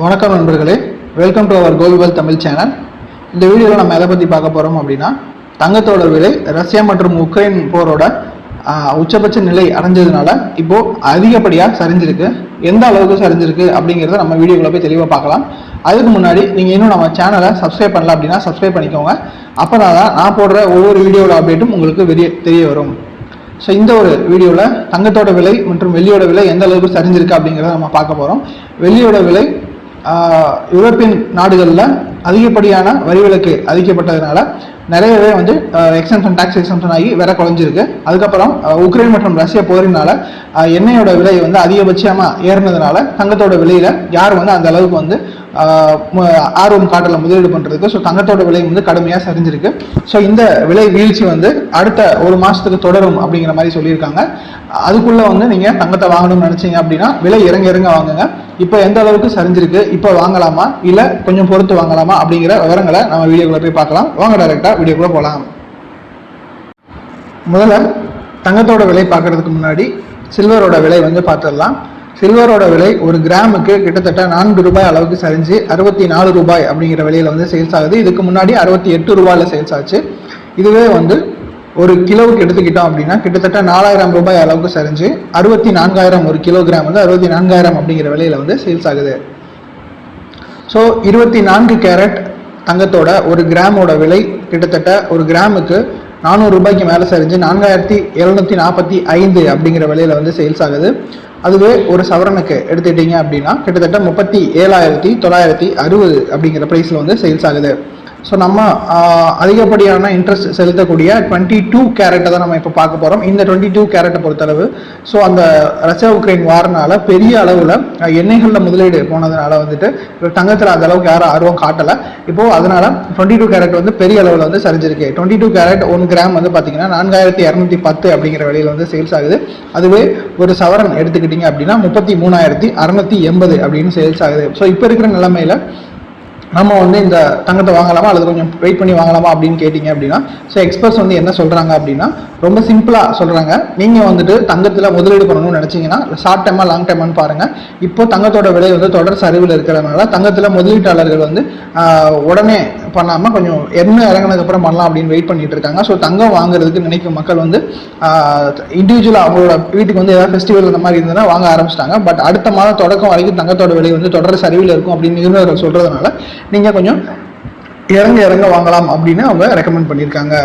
வணக்கம் நண்பர்களே, welcome to our gold Tamil channel. இந்த வீடியோவில் நம்ம எதை பற்றி பார்க்க போகிறோம் அப்படின்னா, தங்கத்தோட விலை ரஷ்யா மற்றும் உக்ரைன் போரோட உச்சபட்ச நிலை அடைஞ்சதுனால இப்போது அதிகப்படியாக சரிஞ்சிருக்கு. எந்த அளவுக்கு சரிஞ்சிருக்கு அப்படிங்கிறத நம்ம வீடியோவில் போய் தெளிவாக பார்க்கலாம். அதுக்கு முன்னாடி நீங்கள் இன்னும் நம்ம சேனலை சப்ஸ்கிரைப் பண்ணல அப்படின்னா சப்ஸ்கிரைப் பண்ணிக்கோங்க. அப்போ தான் நான் போடுற ஒவ்வொரு வீடியோட அப்டேட்டும் உங்களுக்கு தெரிய வரும். ஸோ இந்த ஒரு வீடியோவில் தங்கத்தோட விலை மற்றும் வெள்ளியோட விலை எந்த அளவுக்கு சரிஞ்சிருக்கு அப்படிங்கிறத நம்ம பார்க்க போகிறோம். வெள்ளியோட விலை யூரோப்பியன் நாடுகளில் அதிகப்படியான வரி விலக்கு அதிகப்பட்டதுனால நிறையவே எக்ஸம்ஷன் டாக்ஸ் எக்ஸம்ஷன் ஆகி வேற குறைஞ்சிருக்கு. அதுக்கப்புறம் உக்ரைன் மற்றும் ரஷ்யா போரினால எண்ணெயோட விலை அதிகபட்சமாக ஏறினதுனால தங்கத்தோட விலையில யார் அந்த அளவுக்கு ஆர்வம் காட்டல முதலீடு பண்றதுக்கு. ஸோ தங்கத்தோட விலை கடுமையாக சரிஞ்சிருக்கு. ஸோ இந்த விலை வீழ்ச்சி அடுத்த ஒரு மாசத்துக்கு தொடரும் அப்படிங்கிற மாதிரி சொல்லியிருக்காங்க. அதுக்குள்ள நீங்க தங்கத்தை வாங்கணும்னு நினைச்சீங்க அப்படின்னா விலை இறங்க வாங்குங்க. இப்போ எந்த அளவுக்கு சரிஞ்சிருக்கு, இப்போ வாங்கலாமா இல்லை கொஞ்சம் பொறுத்து வாங்கலாமா அப்படிங்கிற விவரங்களை நம்ம வீடியோக்குள்ள போய் பார்க்கலாம். வாங்க டைரக்டா வீடியோக்குள்ள போகலாம். முதல்ல தங்கத்தோட விலை பார்க்கறதுக்கு முன்னாடி சில்வரோட விலை பார்த்துடலாம். சில்வரோட விலை ஒரு கிராமுக்கு கிட்டத்தட்ட 4 ரூபாய் அளவுக்கு சரிஞ்சு 64 ரூபாய் அப்படிங்கிற விலையில சேல்ஸ் ஆகுது. இதுக்கு முன்னாடி 68 ரூபாயில சேல்ஸ் ஆச்சு. இதுவே ஒரு கிலோவுக்கு எடுத்துக்கிட்டோம் அப்படின்னா கிட்டத்தட்ட 4000 ரூபாய் அளவுக்கு சரிஞ்சு 64,000 ஒரு கிலோகிராம் 64,000 அப்படிங்கிற விலையில சேல்ஸ் ஆகுது. ஸோ 24 கேரட் தங்கத்தோட ஒரு கிராமோட விலை கிட்டத்தட்ட ஒரு கிராமுக்கு 400 ரூபாய்க்கு மேலே சரிஞ்சு 4745 அப்படிங்கிற விலையில சேல்ஸ் ஆகுது. அதுவே ஒரு சவரனுக்கு எடுத்துட்டீங்க அப்படின்னா கிட்டத்தட்ட 37,960 அப்படிங்கிற ப்ரைஸில் சேல்ஸ் ஆகுது. ஸோ நம்ம அதிகப்படியான இன்ட்ரெஸ்ட் செலுத்தக்கூடிய 22 கேரட்டை தான் நம்ம இப்போ பார்க்க போகிறோம். இந்த 22 கேரட்டை பொறுத்தளவு ஸோ அந்த ரஷ்யா உக்ரைன் வாரனால பெரிய அளவில் எண்ணெய்களில் முதலீடு போனதுனால தங்கத்தில் அந்த அளவுக்கு யாரும் ஆர்வம் காட்டலை. இப்போது அதனால 22 கேரட் பெரிய அளவில் சரிஞ்சிருக்கு. 22 கேரட் 1 கிராம் பார்த்தீங்கன்னா 4210 அப்படிங்கிற விலையில் சேல்ஸ் ஆகுது. அதுவே ஒரு சவரன் எடுத்துக்கிட்டீங்க அப்படின்னா 33,680 அப்படின்னு சேல்ஸ் ஆகுது. ஸோ இப்போ இருக்கிற நிலைமையில நம்ம இந்த தங்கத்தை வாங்கலாமா அல்லது கொஞ்சம் வெயிட் பண்ணி வாங்கலாமா அப்படின்னு கேட்டிங்க அப்படின்னா ஸோ எக்ஸ்பர்ட்ஸ் என்ன சொல்கிறாங்க அப்படின்னா ரொம்ப சிம்பிளாக சொல்கிறாங்க. நீங்கள் தங்கத்தில் முதலீடு பண்ணணும்னு நினச்சிங்கன்னா ஷார்ட் டைமாக லாங் டைமான்னு பாருங்கள். இப்போ தங்கத்தோட விலை தொடர் சரிவில் இருக்கிறதுனால தங்கத்தில் முதலீட்டாளர்கள் உடனே பண்ணாமல் கொஞ்சம் எண்ணெய் இறங்கினதுக்கப்புறம் பண்ணலாம் அப்படின்னு வெயிட் பண்ணிட்டு இருக்காங்க. ஸோ தங்கம் வாங்குறதுக்கு நினைக்கும் மக்கள் இண்டிவிஜுவலாக அவங்களோட வீட்டுக்கு ஏதாவது ஃபெஸ்டிவல் இந்த மாதிரி இருந்ததுன்னா வாங்க ஆரம்பிச்சிட்டாங்க. பட் அடுத்த மாதம் தொடக்கம் வரைக்கும் தங்கத்தோட விலை தொடர் சரிவில் இருக்கும் அப்படின்னு நிறுவனர்கள் சொல்கிறதுனால நீங்கள் கொஞ்சம் இறங்க வாங்கலாம் அப்படின்னு அவங்க ரெக்கமெண்ட் பண்ணியிருக்காங்க.